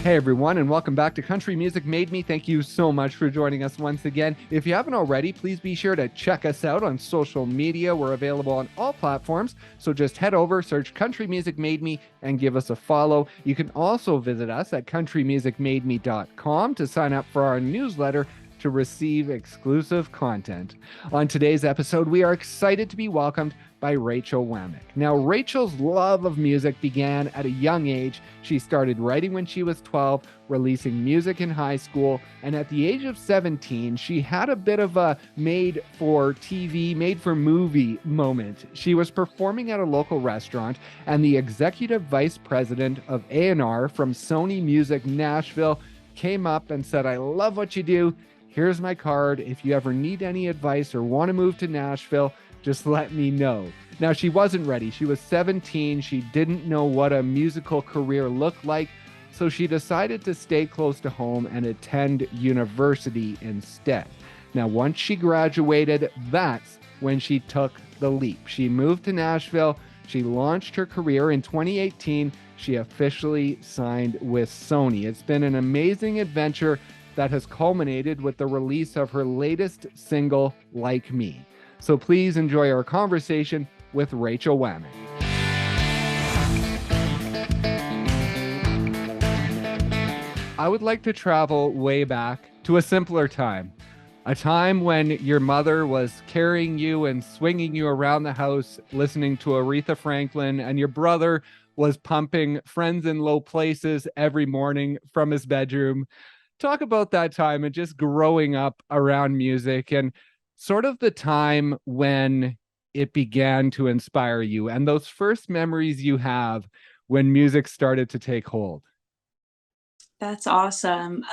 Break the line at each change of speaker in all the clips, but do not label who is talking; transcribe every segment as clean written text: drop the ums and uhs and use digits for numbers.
Hey everyone, and welcome back to Country Music Made Me. Thank you so much for joining us once again. If you haven't already, please be sure to check us out on social media. We're available on all platforms, so just head over, search Country Music Made Me, and give us a follow. You can also visit us at countrymusicmademe.com to sign up for our newsletter to receive exclusive content. On today's episode, we are excited to be welcomed by Rachel Wammack. Now, Rachel's love of music began at a young age. She started writing when she was 12, releasing music in high school, and at the age of 17, she had a bit of a made-for-TV, made-for-movie moment. She was performing at a local restaurant, and the executive vice president of A&R from Sony Music Nashville came up and said, "I love what you do. Here's my card. If you ever need any advice or want to move to Nashville, just let me know." Now, she wasn't ready. She was 17. She didn't know what a musical career looked like, so she decided to stay close to home and attend university instead. Now, once she graduated, that's when she took the leap. She moved to Nashville. She launched her career in 2018. She officially signed with Sony. It's been an amazing adventure that has culminated with the release of her latest single, Like Me. So please enjoy our conversation with Rachel Wammack. I would like to travel way back to a simpler time, a time when your mother was carrying you and swinging you around the house, listening to Aretha Franklin, and your brother was pumping Friends in Low Places every morning from his bedroom. Talk about that time and just growing up around music and sort of the time when it began to inspire you and those first memories you have when music started to take hold.
That's awesome.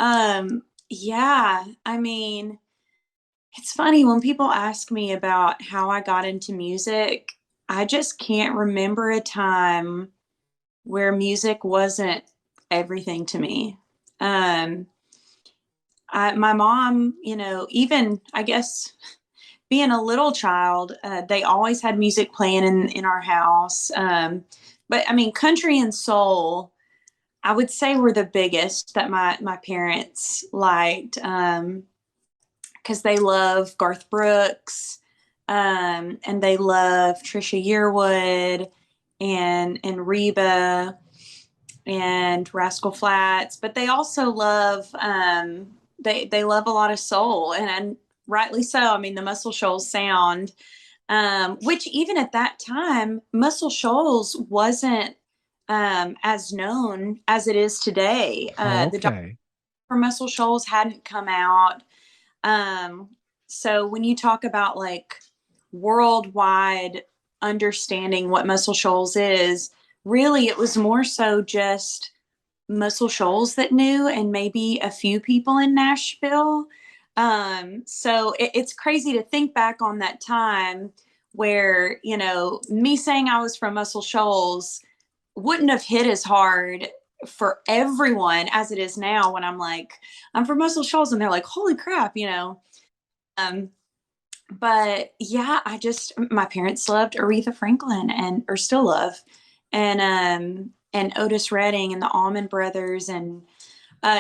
Yeah, I mean, it's funny when people ask me about how I got into music, I just can't remember a time where music wasn't everything to me. Um, my mom, even I guess being a little child, they always had music playing in our house. But I mean, country and soul, I would say were the biggest that my parents liked, because they love Garth Brooks, and they love Trisha Yearwood and Reba and Rascal Flatts, but they also love they love a lot of soul, and rightly so. I mean, the Muscle Shoals sound, which even at that time, Muscle Shoals wasn't as known as it is today. The doc
Okay.
for Muscle Shoals hadn't come out. Um, so when you talk about like worldwide understanding what Muscle Shoals is, really it was more so just Muscle Shoals that knew, and maybe a few people in Nashville. So it's crazy to think back on that time where, me saying I was from Muscle Shoals wouldn't have hit as hard for everyone as it is now when I'm like, I'm from Muscle Shoals, and they're like, holy crap. Um, but yeah, my parents loved Aretha Franklin or still love, and Otis Redding and the Allman Brothers, and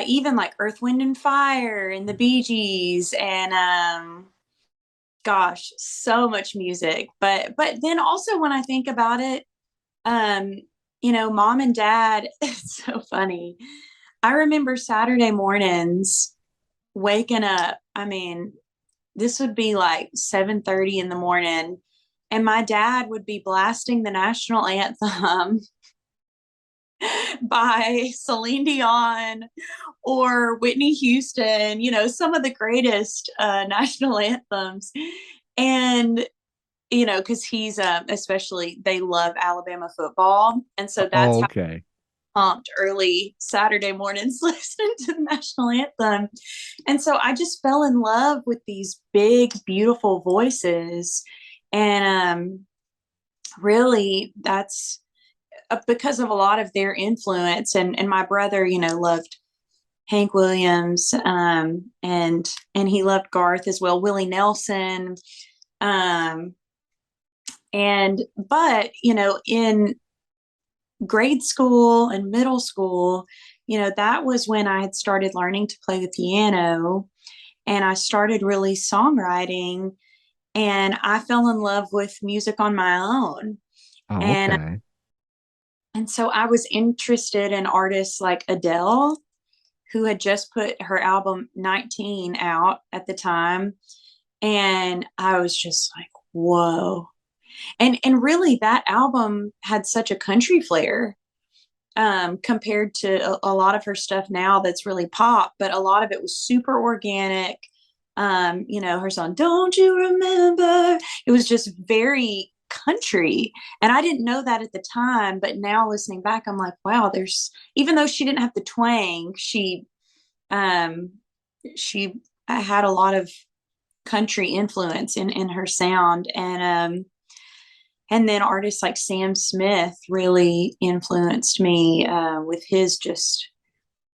even like Earth, Wind and Fire and the Bee Gees, and gosh, so much music. But then also when I think about it, um, mom and dad, it's so funny. I remember Saturday mornings waking up. I mean, this would be like 7:30 in the morning, and my dad would be blasting the national anthem by Celine Dion or Whitney Houston, some of the greatest national anthems. And, because he's, especially, they love Alabama football. And so that's how
Okay.
pumped early Saturday mornings listening to the national anthem. And so I just fell in love with these big, beautiful voices. And really, that's because of a lot of their influence. And my brother, loved Hank Williams, and he loved Garth as well, Willie Nelson. Um, but in grade school and middle school, that was when I had started learning to play the piano and I started really songwriting and I fell in love with music on my own.
Oh,
And
okay.
and so I was interested in artists like Adele, who had just put her album 19 out at the time. And I was just like, whoa. And really that album had such a country flair compared to a lot of her stuff now that's really pop, but a lot of it was super organic. Her song "Don't You Remember," it was just very country, and I didn't know that at the time. But now listening back, I'm like, wow, there's, even though she didn't have the twang, um, she had a lot of country influence in her sound, and then artists like Sam Smith really influenced me with his just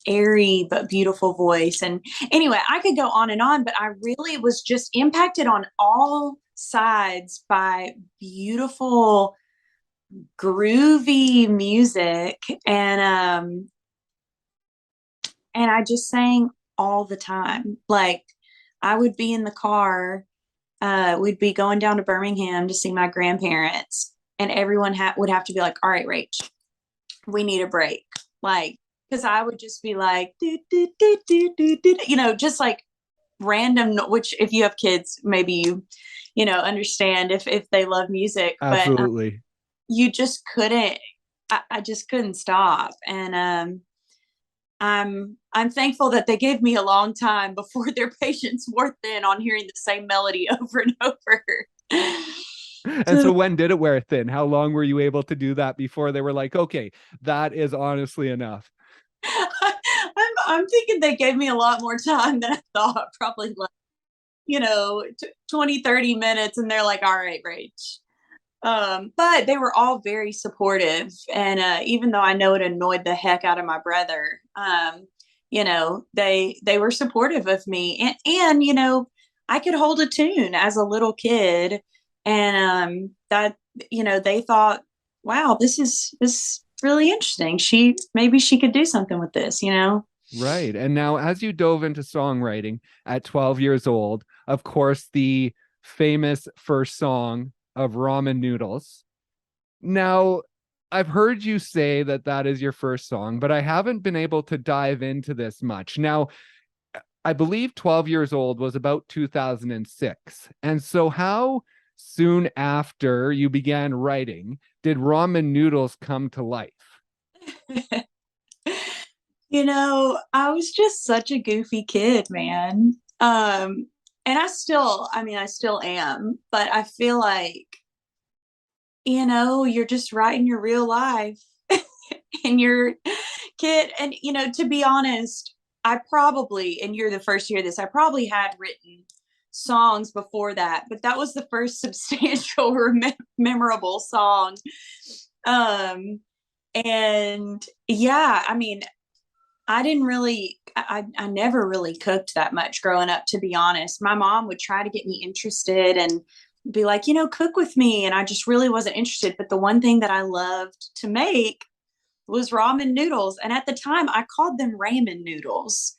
airy but beautiful voice. And anyway, I could go on and on, but I really was just impacted on all sides by beautiful, groovy music. And I just sang all the time. Like I would be in the car, we'd be going down to Birmingham to see my grandparents, and everyone would have to be like, "All right, Rach, we need a break." Like, because I would just be like, do, do, do, do, do, do, just like random, which if you have kids, maybe understand if they love music, but
Absolutely.
you just couldn't, I just couldn't stop. And I'm thankful that they gave me a long time before their patience wore thin on hearing the same melody over and over.
And so when did it wear thin? How long were you able to do that before they were like, okay, that is honestly enough?
I'm thinking they gave me a lot more time than I thought, probably like, 20, 30 minutes. And they're like, all right, Rach. But they were all very supportive. And even though I know it annoyed the heck out of my brother, they were supportive of me. And I could hold a tune as a little kid. And that, they thought, wow, this is really interesting. Maybe she could do something with this.
Right. And now, as you dove into songwriting at 12 years old, of course, the famous first song of Ramen Noodles. Now, I've heard you say that that is your first song, but I haven't been able to dive into this much. Now, I believe 12 years old was about 2006. And so, how soon after you began writing did Ramen Noodles come to life?
I was just such a goofy kid, man. And I still am, but I feel like, you're just writing your real life and your kid. And, to be honest, and you're the first to hear this, I probably had written songs before that, but that was the first substantial, memorable song. Um, and yeah, I mean, I never really cooked that much growing up, to be honest. My mom would try to get me interested and be like, cook with me. And I just really wasn't interested. But the one thing that I loved to make was ramen noodles. And at the time, I called them ramen noodles,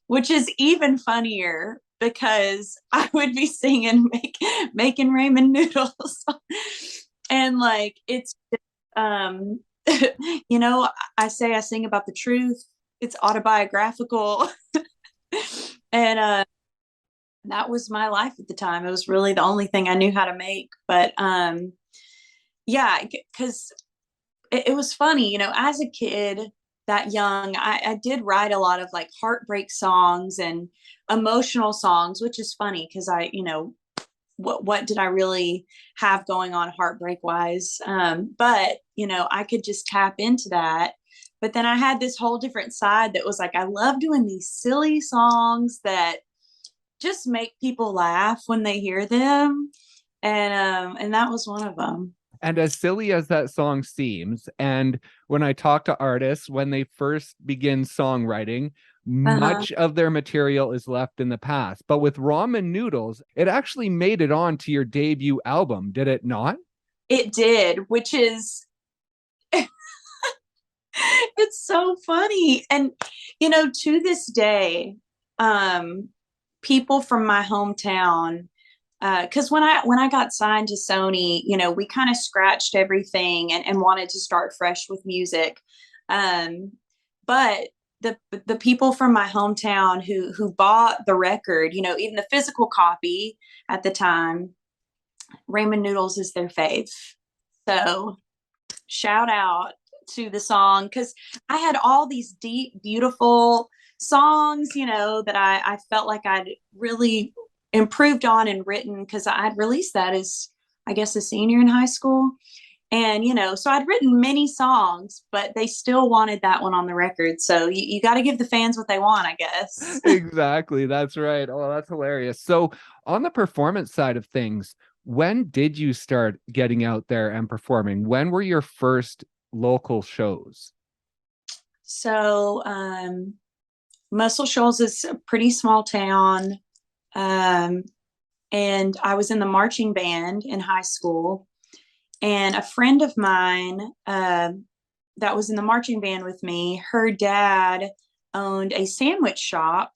which is even funnier because I would be singing, making ramen noodles. And like, it's, um, I say I sing about the truth. It's autobiographical. And that was my life at the time. It was really the only thing I knew how to make. But yeah, because it was funny, as a kid that young, I did write a lot of like heartbreak songs and emotional songs, which is funny because what did I really have going on heartbreak wise? But I could just tap into that. But then I had this whole different side that was like, I love doing these silly songs that just make people laugh when they hear them. And that was one of them.
And as silly as that song seems, and when I talk to artists, when they first begin songwriting,
Uh-huh.
much of their material is left in the past. But with Ramen Noodles, it actually made it on to your debut album, did it not?
It did, which is It's so funny. And, to this day, um, people from my hometown, because when I got signed to Sony, we kind of scratched everything and wanted to start fresh with music. Um, but the people from my hometown who bought the record, even the physical copy at the time, ramen noodles is their fave. So shout out to the song, because I had all these deep, beautiful songs, that I felt like I'd really improved on and written, because I'd released that as, I guess, a senior in high school. And, so I'd written many songs, but they still wanted that one on the record. So you got to give the fans what they want, I guess.
Exactly. That's right. Oh, that's hilarious. So, on the performance side of things, when did you start getting out there and performing? When were your first local shows?
So, Muscle Shoals is a pretty small town. Um, and I was in the marching band in high school. And a friend of mine that was in the marching band with me, her dad owned a sandwich shop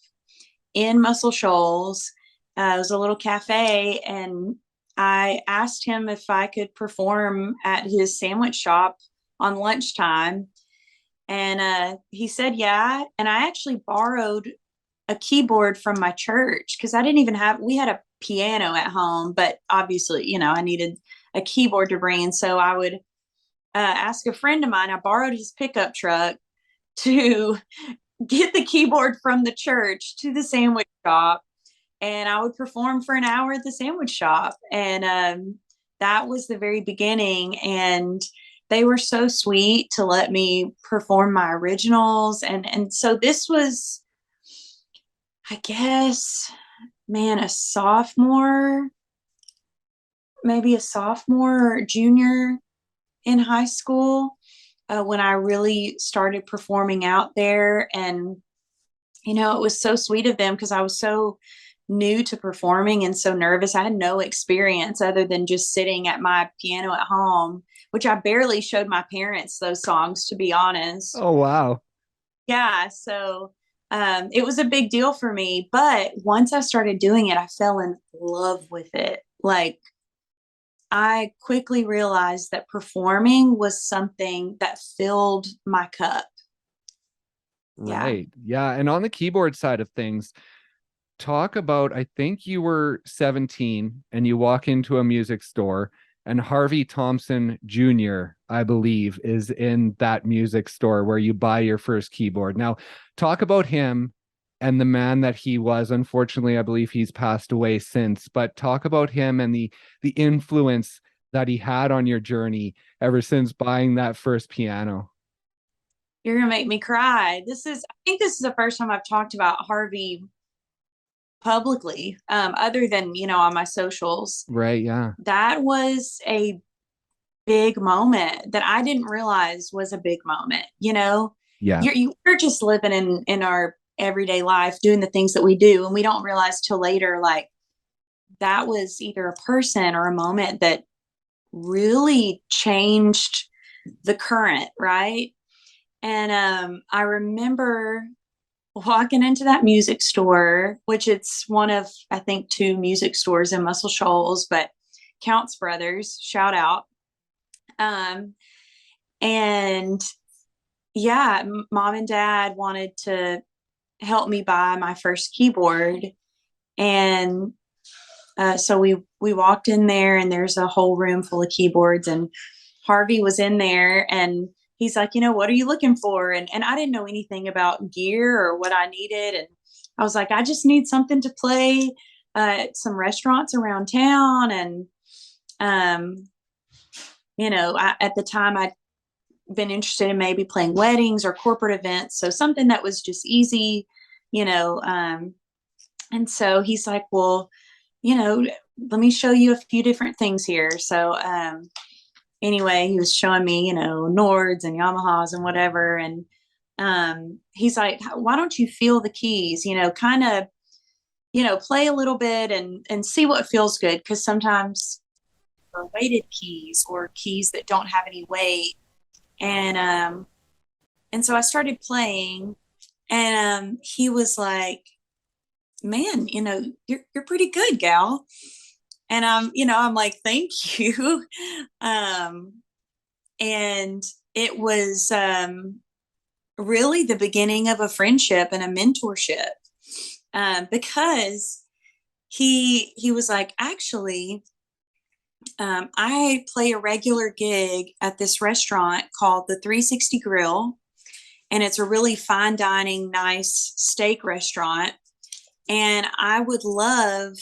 in Muscle Shoals. It was a little cafe, and I asked him if I could perform at his sandwich shop on lunchtime. And he said, yeah. And I actually borrowed a keyboard from my church, because I didn't even have, we had a piano at home, but obviously, I needed a keyboard to bring. And so I would ask a friend of mine, I borrowed his pickup truck to get the keyboard from the church to the sandwich shop. And I would perform for an hour at the sandwich shop. And that was the very beginning. And they were so sweet to let me perform my originals. And so this was, I guess, man, maybe a sophomore or junior in high school, when I really started performing out there. And, it was so sweet of them, because I was so new to performing and so nervous. I had no experience other than just sitting at my piano at home, which I barely showed my parents those songs, to be honest.
Oh, wow.
Yeah. So it was a big deal for me. But once I started doing it, I fell in love with it. Like, I quickly realized that performing was something that filled my cup. Yeah.
Right. Yeah. And on the keyboard side of things, talk about, I think you were 17 and you walk into a music store, and Harvey Thompson Jr., I believe, is in that music store where you buy your first keyboard. Now, talk about him and the man that he was. Unfortunately, I believe he's passed away since, but talk about him and the influence that he had on your journey ever since buying that first piano.
You're going to make me cry. I think this is the first time I've talked about Harvey publicly, other than, on my socials.
Right. Yeah.
That was a big moment that I didn't realize was a big moment.
Yeah.
We're just living in our everyday life, doing the things that we do, and we don't realize till later, like, that was either a person or a moment that really changed the current, right? And I remember walking into that music store, which it's one of, I think, two music stores in Muscle Shoals, but Counts Brothers, shout out. Um, and yeah, mom and dad wanted to help me buy my first keyboard. And so we walked in there, and there's a whole room full of keyboards, and Harvey was in there, and he's like, what are you looking for? And I didn't know anything about gear or what I needed. And I was like, I just need something to play at some restaurants around town. And, at the time I'd been interested in maybe playing weddings or corporate events. So something that was just easy, you know. And so he's like, well, let me show you a few different things here. So, anyway, he was showing me, Nords and Yamahas and whatever. And he's like, why don't you feel the keys, kind of, play a little bit and see what feels good. Because sometimes weighted keys or keys that don't have any weight. And And so I started playing, and he was like, "Man, you're pretty good, gal." And I'm like, "Thank you." um, and it was really the beginning of a friendship and a mentorship, because he was like, "Actually, I play a regular gig at this restaurant called the 360 Grill, and it's a really fine dining, nice steak restaurant. And I would love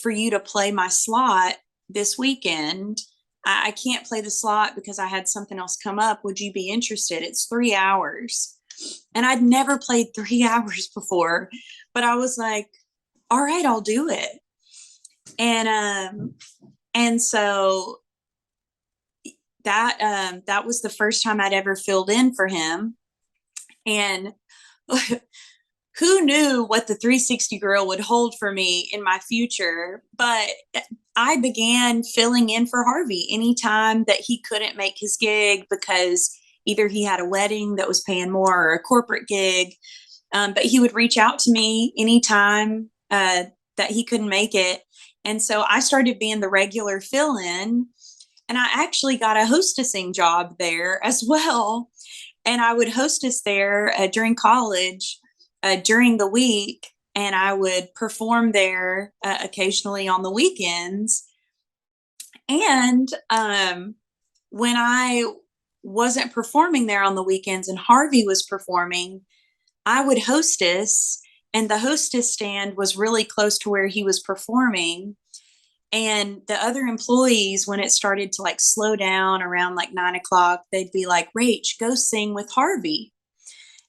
for you to play my slot this weekend. I can't play the slot because I had something else come up. Would you be interested? It's 3 hours." And I'd never played 3 hours before, but I was like, "All right, I'll do it." And so that was the first time I'd ever filled in for him. And who knew what the 360 Girl would hold for me in my future? But I began filling in for Harvey anytime that he couldn't make his gig because either he had a wedding that was paying more or a corporate gig. But he would reach out to me anytime that he couldn't make it. And so I started being the regular fill in. And I actually got a hostessing job there as well. And I would hostess there during college, during the week, and I would perform there occasionally on the weekends. And when I wasn't performing there on the weekends and Harvey was performing, I would hostess, and the hostess stand was really close to where he was performing. And the other employees, when it started to like slow down around like 9 o'clock, they'd be like, "Rach, go sing with Harvey."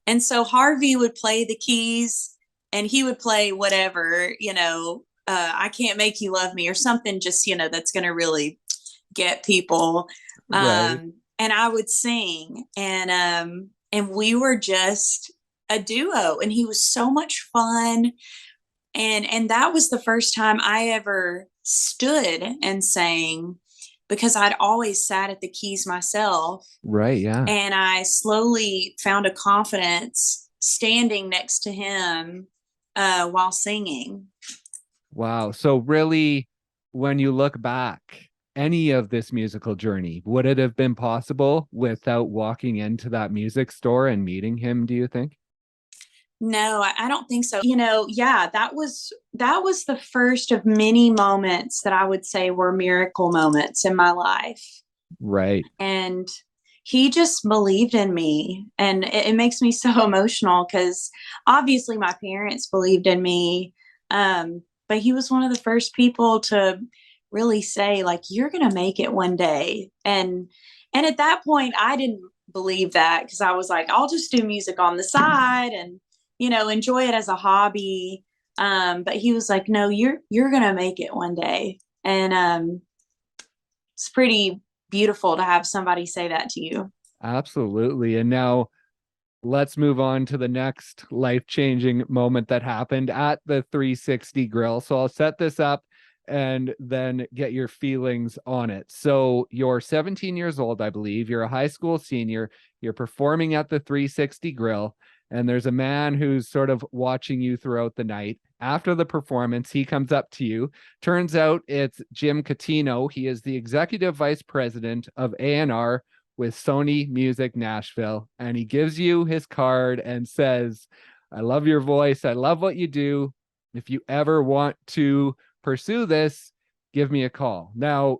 And so Harvey would play the keys and he would play whatever, "I Can't Make You Love Me" or something, just, that's going to really get people.
Right.
And I would sing, and we were just a duo, and he was so much fun. And that was the first time I ever stood and sang, because I'd always sat at the keys myself.
Right. Yeah.
And I slowly found a confidence standing next to him while singing.
Wow. So really, when you look back, any of this musical journey, would it have been possible without walking into that music store and meeting him, do you think?
No, I don't think so. Yeah, that was the first of many moments that I would say were miracle moments in my life.
Right.
And he just believed in me, and it makes me so emotional because obviously my parents believed in me, but he was one of the first people to really say, like, "You're gonna make it one day." And at that point I didn't believe that, because I was like, "I'll just do music on the side and enjoy it as a hobby." But he was like, "No, you're gonna make it one day." And it's pretty beautiful to have somebody say that to you.
Absolutely. And now let's move on to the next life-changing moment that happened at the 360 Grill. So I'll set this up and then get your feelings on it. So you're 17 years old, I believe. You're a high school senior. You're performing at the 360 Grill, and there's a man who's sort of watching you throughout the night. After the performance, he comes up to you. Turns out it's Jim Catino. He is the executive vice president of A&R with Sony Music Nashville. And he gives you his card and says, "I love your voice. I love what you do. If you ever want to pursue this, give me a call." Now,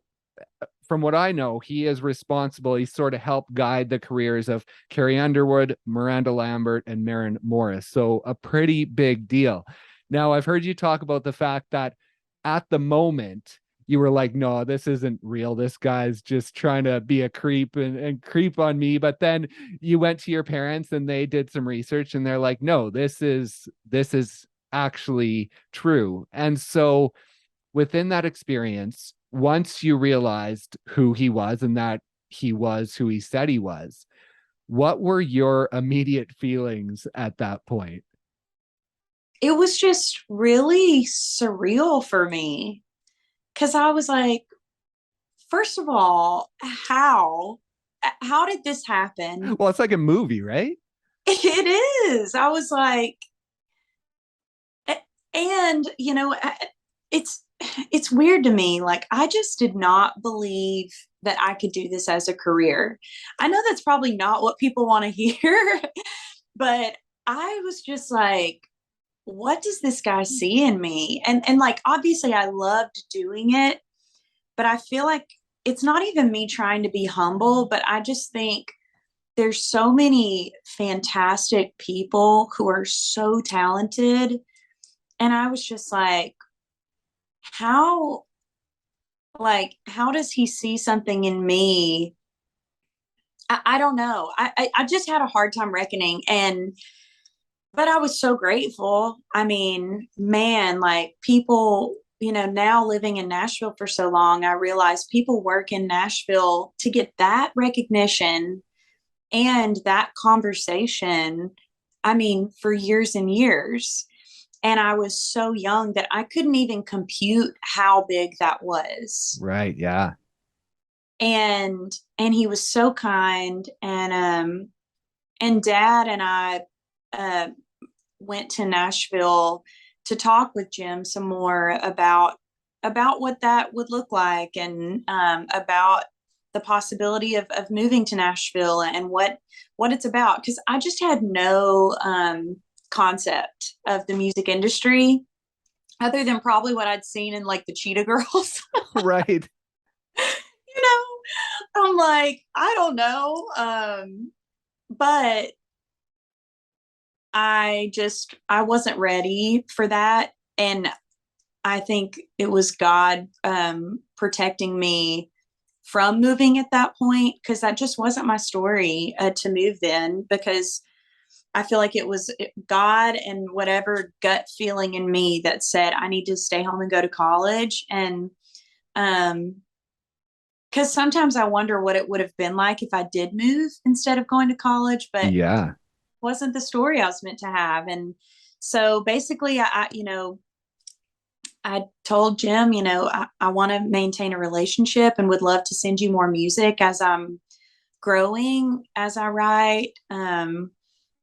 from what I know, he is responsible. He sort of helped guide the careers of Carrie Underwood, Miranda Lambert, and Maren Morris. So a pretty big deal. Now, I've heard you talk about the fact that at the moment, you were like, "No, this isn't real. This guy's just trying to be a creep and creep on me." But then you went to your parents and they did some research and they're like, "No, this is actually true." And so within that experience, once you realized who he was and that he was who he said he was, what were your immediate feelings at that point?
It was just really surreal for me, 'cause I was like, first of all, how? how did this happen?
Well, it's like a movie, right?
It is. I was like, and it's it's weird to me. Like, I just did not believe that I could do this as a career. I know that's probably not what people want to hear, but I was just like, what does this guy see in me? And like, obviously I loved doing it, but I feel like it's not even me trying to be humble, but I just think there's so many fantastic people who are so talented. And I was just like, how how does he see something in me? I don't know. I just had a hard time reckoning, and but I was so grateful. I mean, man, like, people, now living in Nashville for so long, I realized people work in Nashville to get that recognition and that conversation. I mean, for years and years. And I was so young that I couldn't even compute how big that was.
Right. Yeah.
And he was so kind, and dad and I uh went to Nashville to talk with Jim some more about what that would look like, and about the possibility of moving to Nashville and what it's about, because I just had no concept of the music industry other than probably what I'd seen in like the Cheetah Girls.
Right.
you know, I'm like, I don't know. But I wasn't ready for that. And I think it was God protecting me from moving at that point, because that just wasn't my story to move then, because I feel like it was God and whatever gut feeling in me that said I need to stay home and go to college. And um because sometimes I wonder what it would have been like if I did move instead of going to college, but
Yeah.
wasn't the story I was meant to have. And so basically, I told Jim, I want to maintain a relationship and would love to send you more music as I'm growing, as I write.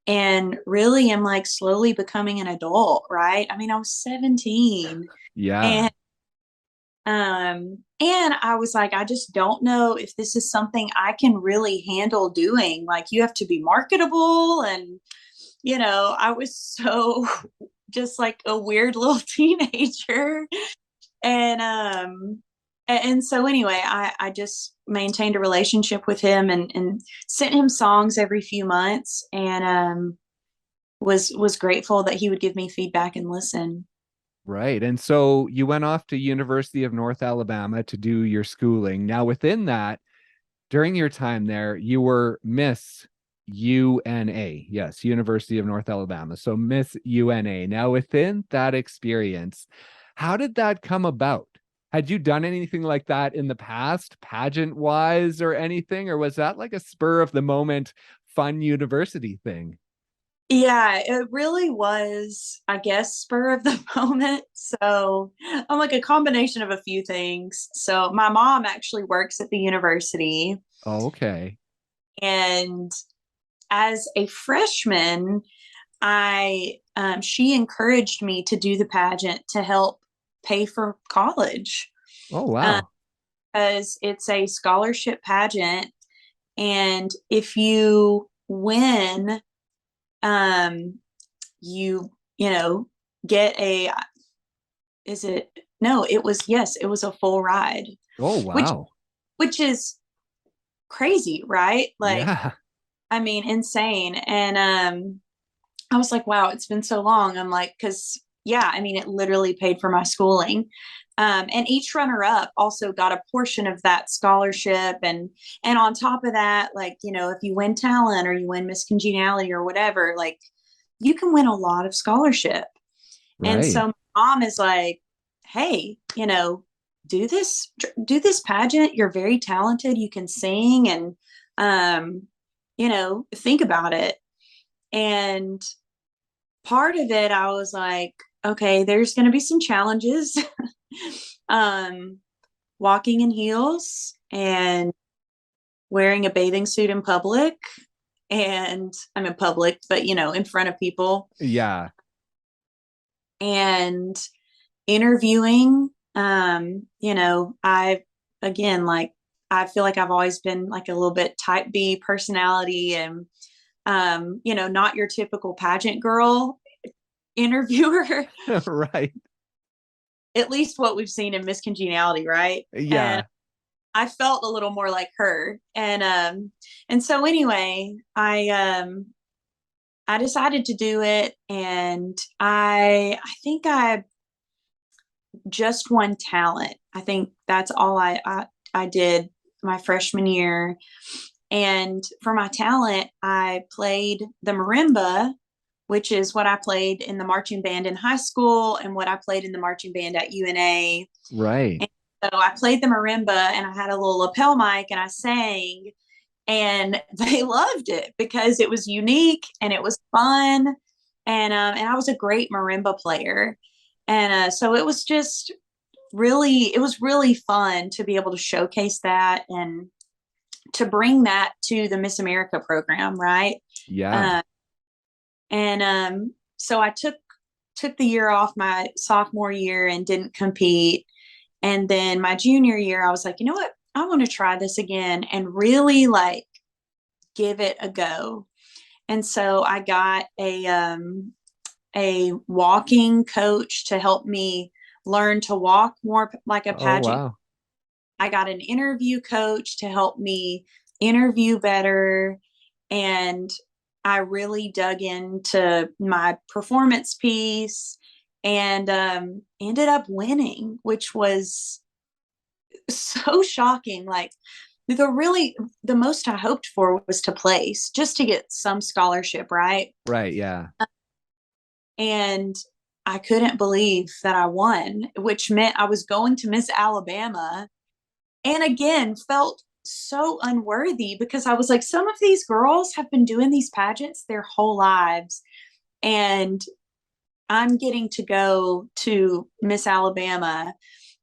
And really am like slowly becoming an adult, right? I mean, I was 17,
Yeah.
and I was like, I just don't know if this is something I can really handle doing. Like, you have to be marketable, and I was so just like a weird little teenager. And so anyway, I just maintained a relationship with him, and sent him songs every few months, and was grateful that he would give me feedback and listen.
Right. And so you went off to University of North Alabama to do your schooling. Now, within that, during your time there, you were Miss UNA. Yes, University of North Alabama. So Miss UNA. Now, within that experience, how did that come about? Had you done anything like that in the past, pageant wise or anything? Or was that like a spur of the moment, fun university thing?
Yeah, it really was, I guess, spur of the moment. So I'm like a combination of a few things. So my mom actually works at the university,
Oh, okay.
and as a freshman, I she encouraged me to do the pageant to help pay for college,
Oh,
uh,
wow.
because it's a scholarship pageant, and if you win, um, you get a is it no, it was, yes, it was a full ride,
Oh,
which
wow.
which is crazy, right? Like,
Yeah.
I mean, insane. And I was like, wow, it's been so long. I'm like, because yeah, I mean, it literally paid for my schooling. And each runner up also got a portion of that scholarship. And on top of that, like, if you win talent or you win Miss Congeniality or whatever, like, you can win a lot of scholarship. And
Right.
so my mom is like, hey, do this pageant. You're very talented. You can sing, and think about it. And part of it, I was like, okay, there's going to be some challenges. um, Walking in heels and wearing a bathing suit in public, and I'm in public, but in front of people,
Yeah.
and interviewing. I again, like, I feel like I've always been like a little bit type B personality, and not your typical pageant girl interviewer,
Right.
at least what we've seen in Miss Congeniality, right? And
Yeah.
I felt a little more like her. And so anyway, I decided to do it, and I think I just won talent. I think that's all I did my freshman year. And for my talent, I played the marimba, which is what I played in the marching band in high school and what I played in the marching band at UNA.
Right.
And so I played the marimba, and I had a little lapel mic, and I sang, and they loved it because it was unique and it was fun. And I was a great marimba player. And so it was really fun to be able to showcase that and to bring that to the Miss America program, right?
Yeah.
Uh, and so I took the year off my sophomore year and didn't compete. And then my junior year, I was like, you know what? I want to try this again and really like give it a go. And so I got a walking coach to help me learn to walk more like a
Oh,
pageant.
wow.
I got an interview coach to help me interview better. And I really dug into my performance piece, and ended up winning, which was so shocking. Like, the most I hoped for was to place, just to get some scholarship, right?
Right. Yeah.
And I couldn't believe that I won, which meant I was going to Miss Alabama, and again felt so unworthy because I was like, some of these girls have been doing these pageants their whole lives, and I'm getting to go to Miss Alabama.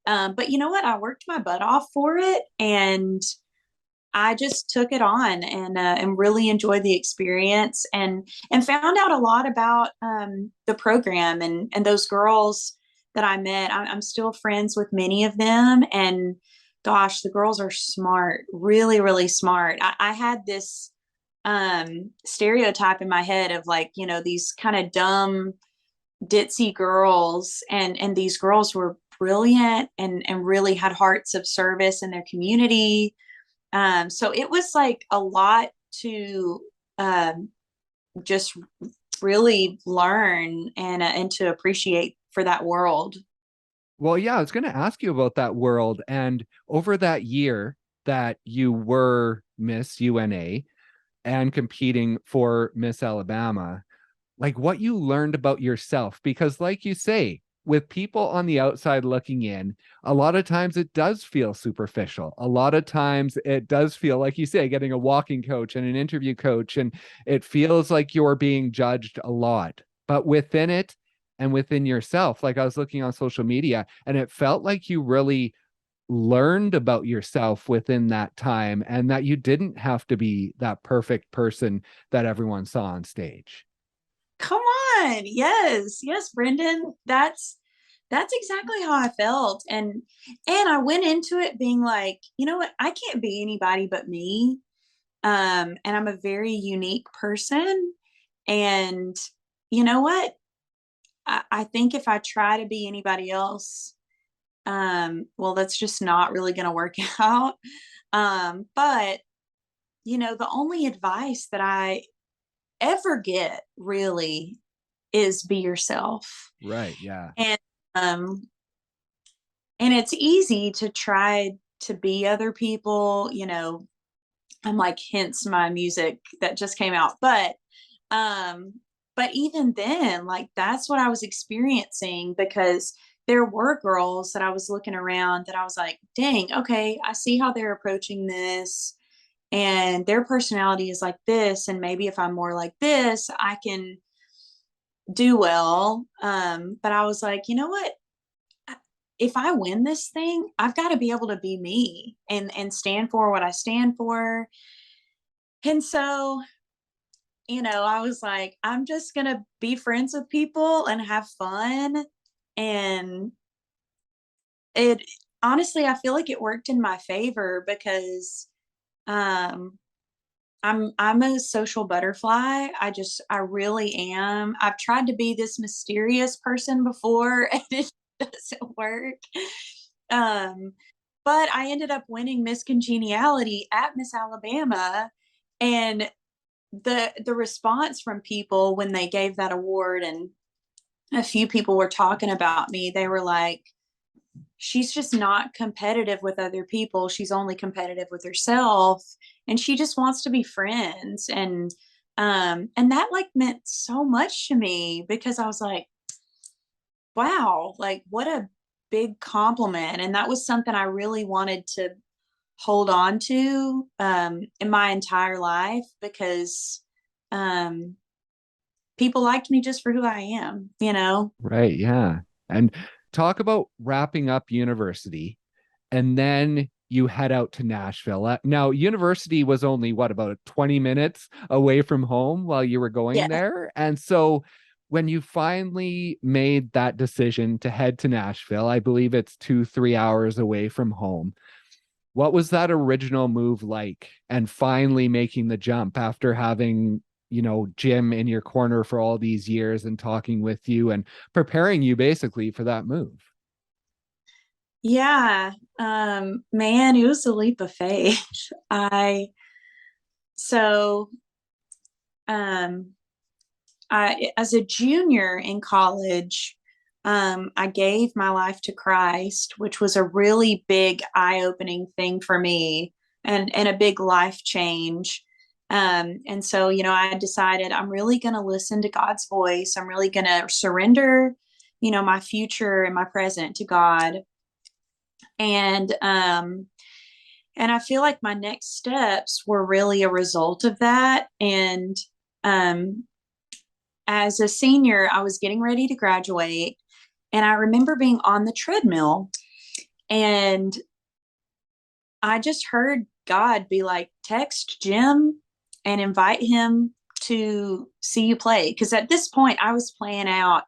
But you know what? I worked my butt off for it, and I just took it on, and really enjoyed the experience, and found out a lot about the program, and those girls that I met. I'm still friends with many of them, and gosh, the girls are smart, really, really smart. I had this stereotype in my head of, like, these kind of dumb ditzy girls, and these girls were brilliant and really had hearts of service in their community. So it was like a lot to um, just really learn, and to appreciate for that world.
Well, yeah, I was going to ask you about that world. And over that year that you were Miss UNA and competing for Miss Alabama, like what you learned about yourself, because like you say, with people on the outside looking in, a lot of times it does feel superficial. A lot of times it does feel like you say, getting a walking coach and an interview coach, and it feels like you're being judged a lot. But within it and within yourself, like I was looking on social media, and it felt like you really learned about yourself within that time, and that you didn't have to be that perfect person that everyone saw on stage.
Come on. Yes. Yes, Brendan. That's exactly how I felt. And I went into it being like, you know what? I can't be anybody but me. And I'm a very unique person. And you know what? I think if I try to be anybody else, well, that's just not really going to work out. But the only advice that I ever get really is be yourself.
Right. Yeah.
And um and it's easy to try to be other people. I'm like, hence my music that just came out. Um but even then, like, that's what I was experiencing, because there were girls that I was looking around that I was like, dang, okay, I see how they're approaching this, and their personality is like this, and maybe if I'm more like this, I can do well. But I was like, you know what? if I win this thing, I've got to be able to be me and stand for what I stand for. And so, I was like, I'm just going to be friends with people and have fun. And it honestly, I feel like it worked in my favor because um I'm a social butterfly. I really am. I've tried to be this mysterious person before and it doesn't work. Um, but I ended up winning Miss Congeniality at Miss Alabama, and the response from people when they gave that award, and a few people were talking about me, they were like, she's just not competitive with other people. She's only competitive with herself, and she just wants to be friends. And that like meant so much to me because I was like, wow, like what a big compliment. And that was something I really wanted to hold on to in my entire life because um people liked me just for who I am.
Right. Yeah. And talk about wrapping up university and then you head out to Nashville. Now, university was only what, about 20 minutes away from home while you were going
Yeah.
there. And so when you finally made that decision to head to Nashville, I believe it's 2, 3 hours away from home. What was that original move like? And finally making the jump after having, Jim in your corner for all these years and talking with you and preparing you basically for that move.
Yeah. Man, it was a leap of faith. I so um as a junior in college, I gave my life to Christ, which was a really big eye-opening thing for me and a big life change. And so, I decided I'm really going to listen to God's voice. I'm really going to surrender, my future and my present to God. And and I feel like my next steps were really a result of that. And um, as a senior, I was getting ready to graduate, and I remember being on the treadmill, and I just heard God be like, text Jim and invite him to see you play. Because at this point, I was playing out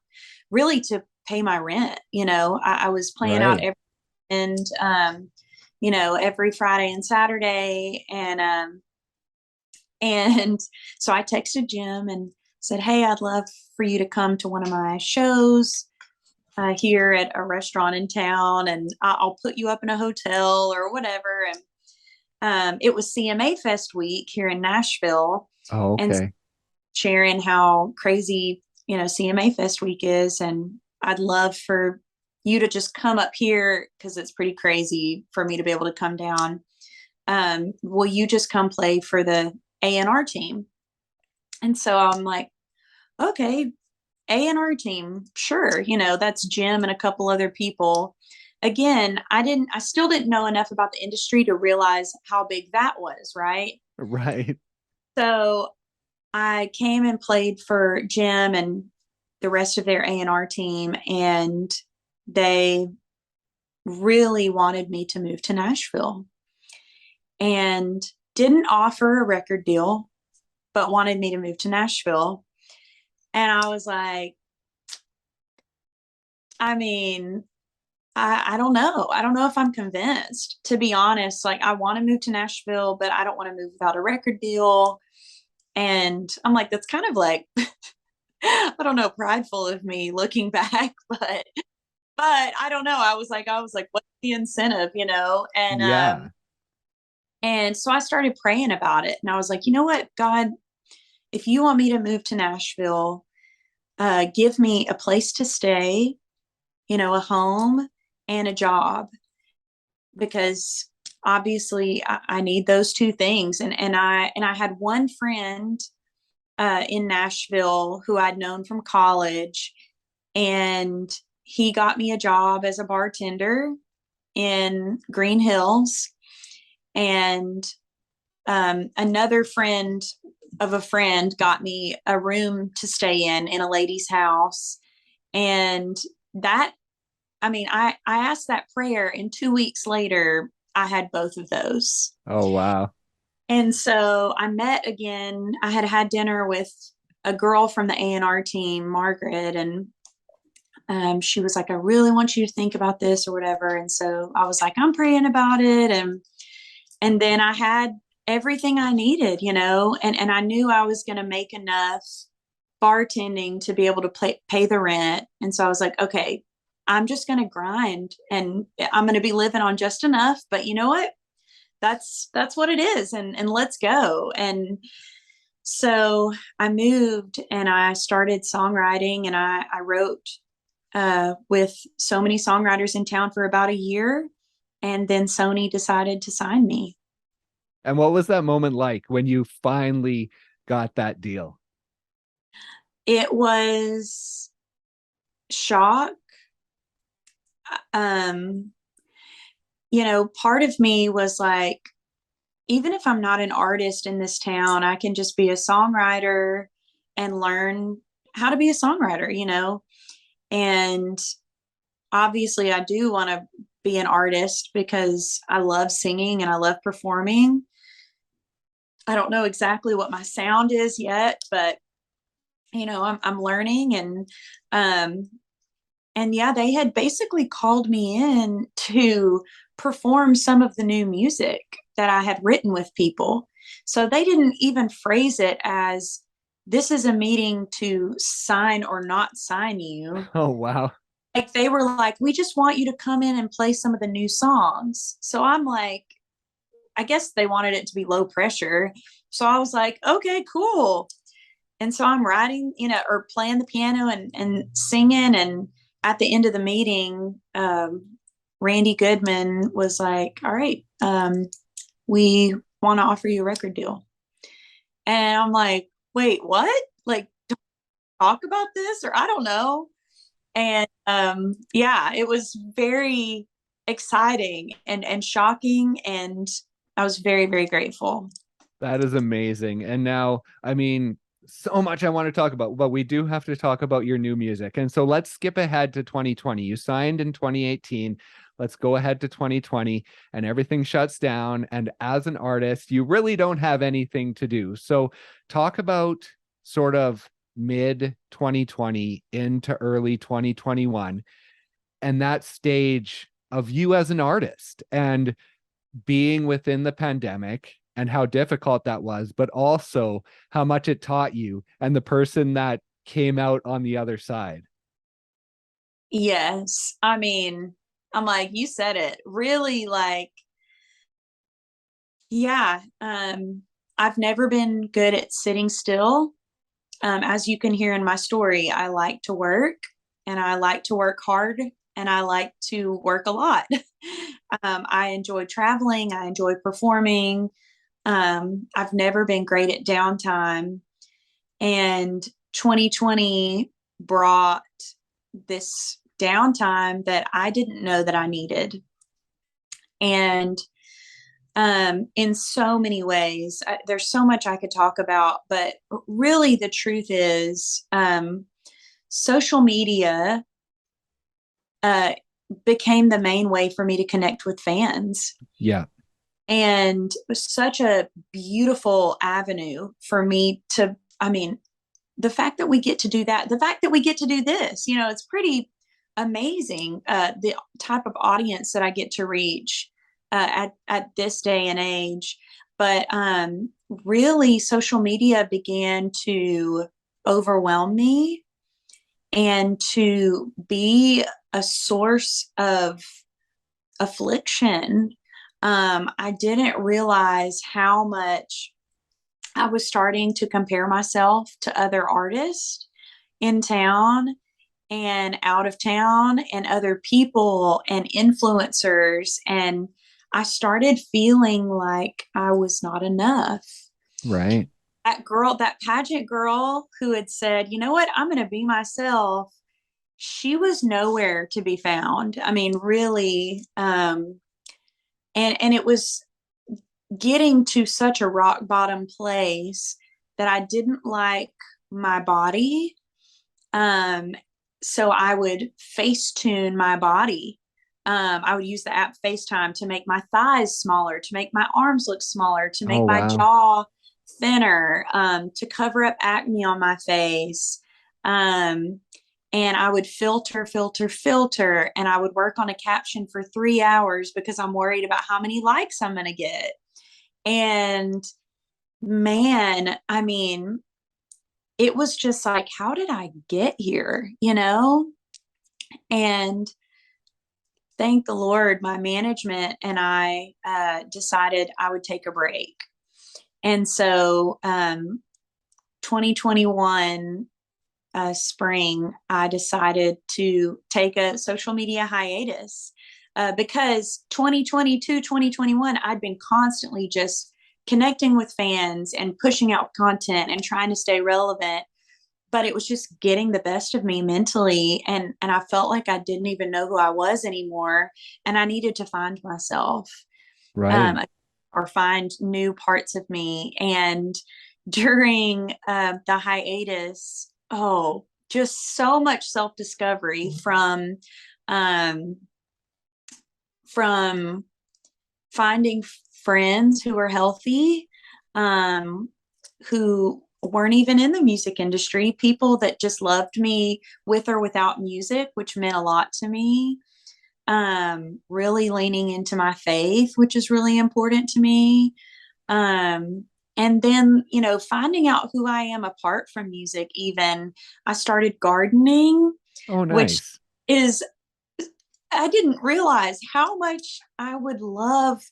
really to pay my rent. I was playing out
Right.
every and every Friday and Saturday, and so I texted Jim and said, "Hey, I'd love for you to come to one of my shows here at a restaurant in town, and I'll put you up in a hotel or whatever." And it was CMA Fest week here in Nashville,
Oh,
and
okay.
sharing how crazy CMA Fest week is, and I'd love for you to just come up here because it's pretty crazy for me to be able to come down. Will you just come play for the A&R team? And so I'm like, okay, A&R team, sure. That's Jim and a couple other people. Again, I still didn't know enough about the industry to realize how big that was, right?
Right.
So I came and played for Jim and the rest of their A&R team, and they really wanted me to move to Nashville and didn't offer a record deal, but wanted me to move to Nashville. And I was like, I mean, I don't know. I don't know if I'm convinced, to be honest. Like, I want to move to Nashville, but I don't want to move without a record deal. And I'm like, that's kind of like, I don't know, prideful of me looking back, but I don't know. I was like, what's the incentive,
Yeah.
And so I started praying about it, and I was like, you know what, God, if you want me to move to Nashville, give me a place to stay, a home and a job, because obviously I need those two things. And I had one friend in Nashville who I'd known from college, and he got me a job as a bartender in Green Hills. And another friend of a friend got me a room to stay in a lady's house. And that I mean, I asked that prayer, and 2 weeks later, I had both of those.
Oh, wow.
And so I met again. I had had dinner with a girl from the A&R team, Margaret, and she was like, I really want you to think about this or whatever. And so I was like, I'm praying about it. And then I had everything I needed, and I knew I was going to make enough bartending to be able to pay the rent. And so I was like, okay, I'm just going to grind, and I'm going to be living on just enough. But you know what? That's what it is. And let's go. And so I moved and I started songwriting, and I wrote with so many songwriters in town for about a year. And then Sony decided to sign me.
And what was that moment like when you finally got that deal?
It was shock. Um, part of me was like, even if I'm not an artist in this town, I can just be a songwriter and learn how to be a songwriter. And obviously, I do want to be an artist because I love singing and I love performing. I don't know exactly what my sound is yet, but I'm learning. And yeah, they had basically called me in to perform some of the new music that I had written with people. So they didn't even phrase it as, this is a meeting to sign or not sign you.
Oh, wow.
Like, they were like, we just want you to come in and play some of the new songs. So I'm like, I guess they wanted it to be low pressure. So I was like, okay, cool. And so I'm writing, or playing the piano and singing. And at the end of the meeting, Randy Goodman was like, all right, we want to offer you a record deal. And I'm like, wait, what? Like, talk about this? Or I don't know. And yeah, it was very exciting and shocking. And I was very, very grateful.
That is amazing. And now, I mean, so much I want to talk about, but we do have to talk about your new music. And so let's skip ahead to 2020. You signed in 2018. Let's go ahead to 2020 and everything shuts down. And as an artist, you really don't have anything to do. So talk about sort of mid 2020 into early 2021 and that stage of you as an artist and being within the pandemic and how difficult that was, but also how much it taught you and the person that came out on the other side.
Yes. I mean, I'm like, you said it. Really, like, yeah. I've never been good at sitting still. As you can hear in my story, I like to work, and I like to work hard, and I like to work a lot. I enjoy traveling. I enjoy performing. I've never been great at downtime. And 2020 brought this downtime that I didn't know that I needed. And in so many ways, there's so much I could talk about, but really the truth is, social media uh, became the main way for me to connect with fans.
Yeah.
And it was such a beautiful avenue for me to, I mean, the fact that we get to do that, the fact that we get to do this, it's pretty amazing, the type of audience that I get to reach at this day and age. But really, social media began to overwhelm me and to be a source of affliction. I didn't realize how much I was starting to compare myself to other artists in town and out of town and other people and influencers. And I started feeling like I was not enough.
Right.
That pageant girl who had said, you know what, I'm going to be myself, she was nowhere to be found. I mean, really. And it was getting to such a rock bottom place that I didn't like my body. Um, so I would face tune my body. I would use the app FaceTime to make my thighs smaller, to make my arms look smaller, to
Oh,
make my
wow.
jaw thinner, to cover up acne on my face. Um, and I would filter, and I would work on a caption for 3 hours because I'm worried about how many likes I'm going to get. And man, I mean, it was just like, how did I get here? And thank the Lord, my management and I decided I would take a break. And so 2021 spring, I decided to take a social media hiatus because 2022, 2021, I'd been constantly just connecting with fans and pushing out content and trying to stay relevant. But it was just getting the best of me mentally. And I felt like I didn't even know who I was anymore. And I needed to find myself
Right.
um, or find new parts of me. And during the hiatus, oh, just so much self discovery um, from finding friends who are healthy, um, who weren't even in the music industry, people that just loved me with or without music, which meant a lot to me. Really leaning into my faith, which is really important to me. Um, and then, finding out who I am apart from music, even I started gardening,
Oh,
which
nice.
is, I didn't realize how much I would love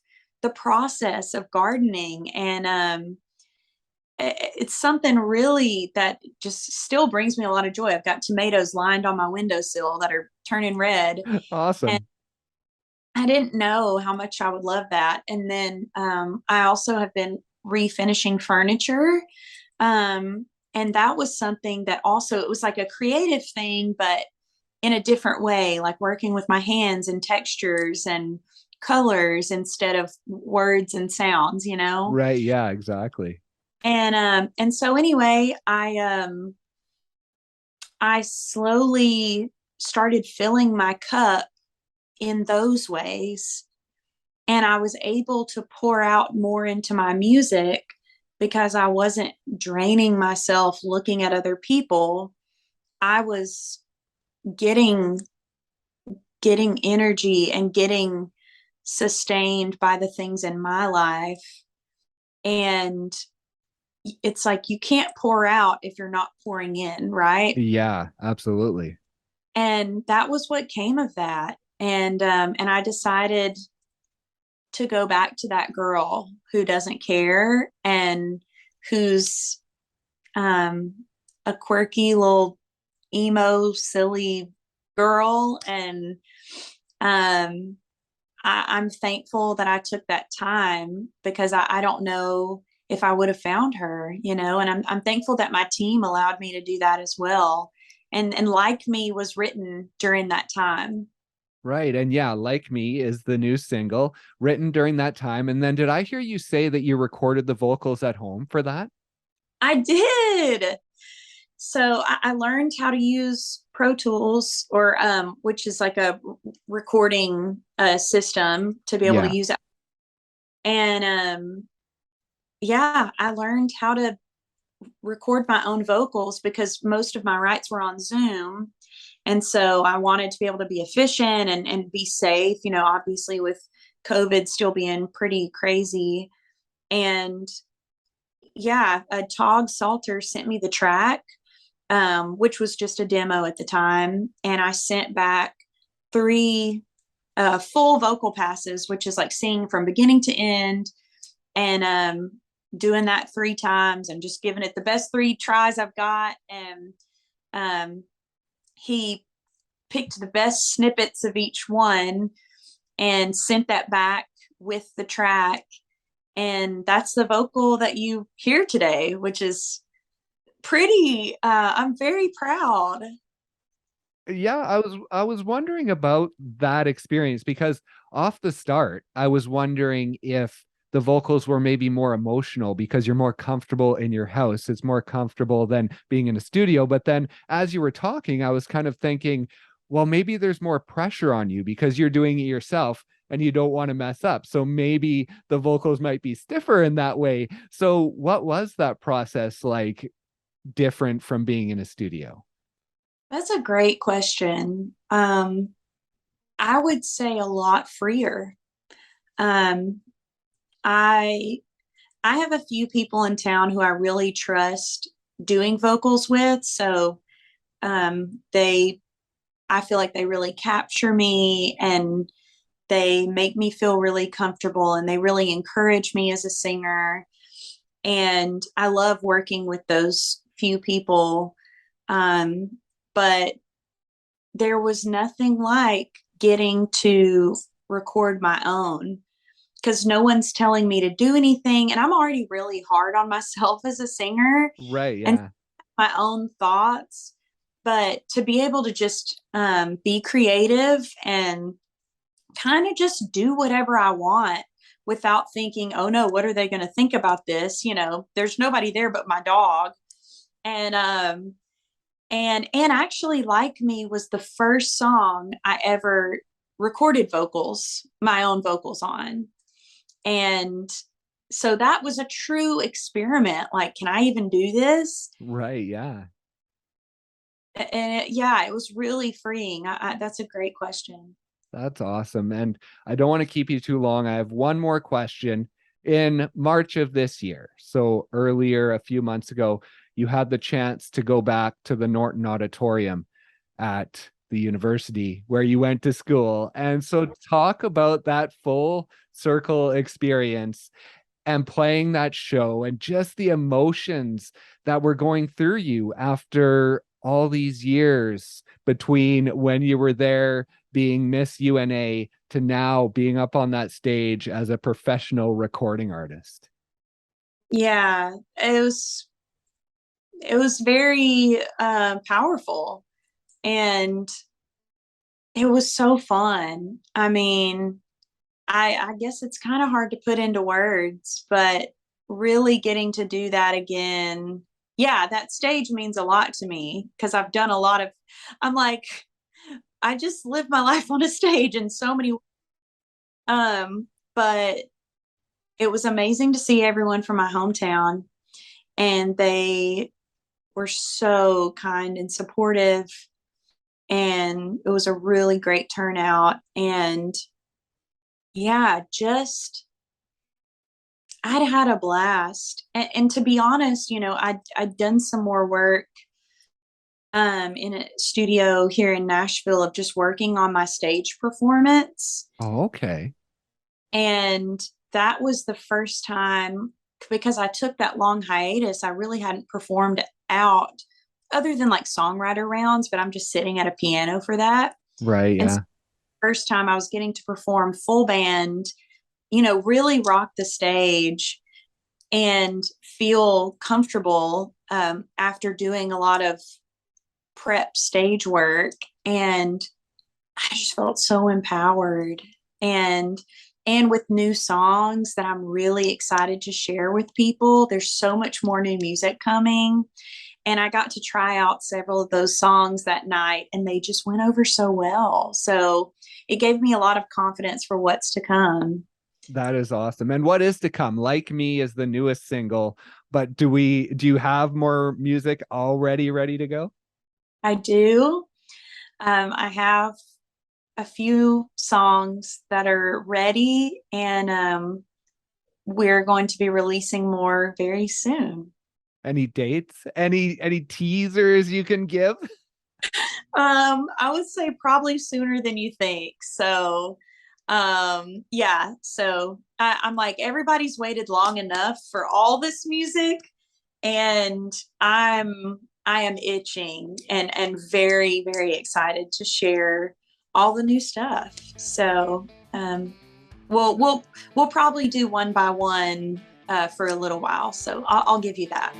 the process of gardening. And it's something really that just still brings me a lot of joy. I've got tomatoes lined on my windowsill that are turning red. And
Awesome.
I didn't know how much I would love that. And then I also have been refinishing furniture. Um, and that was something that also, it was like a creative thing, but in a different way, like working with my hands and textures and colors instead of words and sounds.
Right. Yeah, exactly.
And so anyway, I slowly started filling my cup in those ways, and I was able to pour out more into my music because I wasn't draining myself looking at other people. I was getting getting energy and getting sustained by the things in my life. And it's like you can't pour out if you're not pouring in, right?
Yeah, absolutely.
And that was what came of that. And I decided to go back to that girl who doesn't care and who's um, a quirky little emo, silly girl. And um, I'm thankful that I took that time because I don't know if I would have found her. And I'm thankful that my team allowed me to do that as well. And Like Me was written during that time.
Right. And yeah, Like Me is the new single written during that time. And then did I hear you say that you recorded the vocals at home for that?
I did. So I learned how to use Pro Tools, or which is like a recording system to be able to
Yeah.
use it. And yeah, I learned how to record my own vocals because most of my writes were on Zoom. And so I wanted to be able to be efficient and be safe, obviously with COVID still being pretty crazy. And yeah, Tog Salter sent me the track, which was just a demo at the time. And I sent back three full vocal passes, which is like singing from beginning to end. And doing that 3 times and just giving it the best 3 tries I've got. And um, he picked the best snippets of each one and sent that back with the track. And that's the vocal that you hear today, which is pretty, I'm very proud.
Yeah, I was wondering about that experience because off the start, I was wondering if the vocals were maybe more emotional because you're more comfortable in your house. It's more comfortable than being in a studio. But then as you were talking, I was kind of thinking, well, maybe there's more pressure on you because you're doing it yourself and you don't want to mess up. So maybe the vocals might be stiffer in that way. So what was that process like different from being in a studio?
That's a great question. I would say a lot freer. Um, I I have a few people in town who I really trust doing vocals with, so they I feel like they really capture me and they make me feel really comfortable and they really encourage me as a singer. And I love working with those few people. Um, but there was nothing like getting to record my own because no one's telling me to do anything. And I'm already really hard on myself as a singer
Right.
and
Yeah.
my own thoughts. But to be able to just be creative and kind of just do whatever I want without thinking, oh no, what are they going to think about this? You know, there's nobody there but my dog. And and actually Like Me was the first song I ever recorded vocals, my own vocals on. And so that was a true experiment. Like, can I even do this?
Right. Yeah.
And yeah, it was really freeing. That's a great question.
That's awesome. And I don't want to keep you too long. I have one more question. In March of this year, so earlier, a few months ago, you had the chance to go back to the Norton Auditorium at the university where you went to school. And so talk about that full circle experience and playing that show and just the emotions that were going through you after all these years between when you were there being Miss UNA to now being up on that stage as a professional recording artist.
Yeah, it was very powerful and it was so fun. I mean, I guess it's kind of hard to put into words, but really getting to do that again. Yeah, that stage means a lot to me because I've done a lot of, I'm like, I just live my life on a stage in so many, but it was amazing to see everyone from my hometown and they were so kind and supportive and it was a really great turnout and yeah, just I'd had a blast. And to be honest, you know, I'd done some more work in a studio here in Nashville of just working on my stage performance.
Oh, okay.
And that was the first time because I took that long hiatus, I really hadn't performed out other than like songwriter rounds, but I'm just sitting at a piano for that.
Right.
And
Yeah.
so first time I was getting to perform full band, you know, really rock the stage and feel comfortable after doing a lot of prep stage work. And I just felt so empowered and with new songs that I'm really excited to share with people. There's so much more new music coming. And I got to try out several of those songs that night and they just went over so well. So it gave me a lot of confidence for what's to come.
That is awesome. And what is to come? Like Me is the newest single, but do you have more music already ready to go?
I do. I have a few songs that are ready, and we're going to be releasing more very soon.
Any dates? Any teasers you can give?
I would say probably sooner than you think. So, yeah. So I'm like, everybody's waited long enough for all this music, and I am itching and very very excited to share all the new stuff. So, we'll probably do one by one for a little while. So I'll give you that.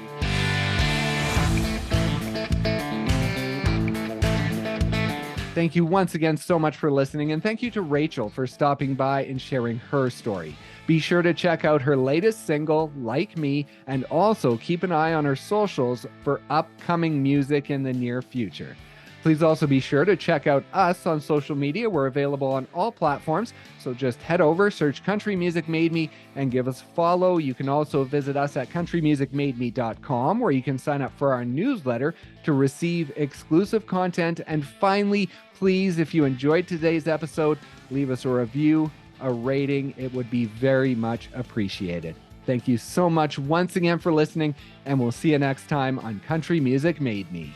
Thank you once again so much for listening, and thank you to Rachel for stopping by and sharing her story. Be sure to check out her latest single, Like Me, and also keep an eye on her socials for upcoming music in the near future. Please also be sure to check out us on social media. We're available on all platforms, so just head over, search Country Music Made Me, and give us a follow. You can also visit us at countrymusicmademe.com, where you can sign up for our newsletter to receive exclusive content. And finally, please, if you enjoyed today's episode, leave us a review, a rating. It would be very much appreciated. Thank you so much once again for listening, and we'll see you next time on Country Music Made Me.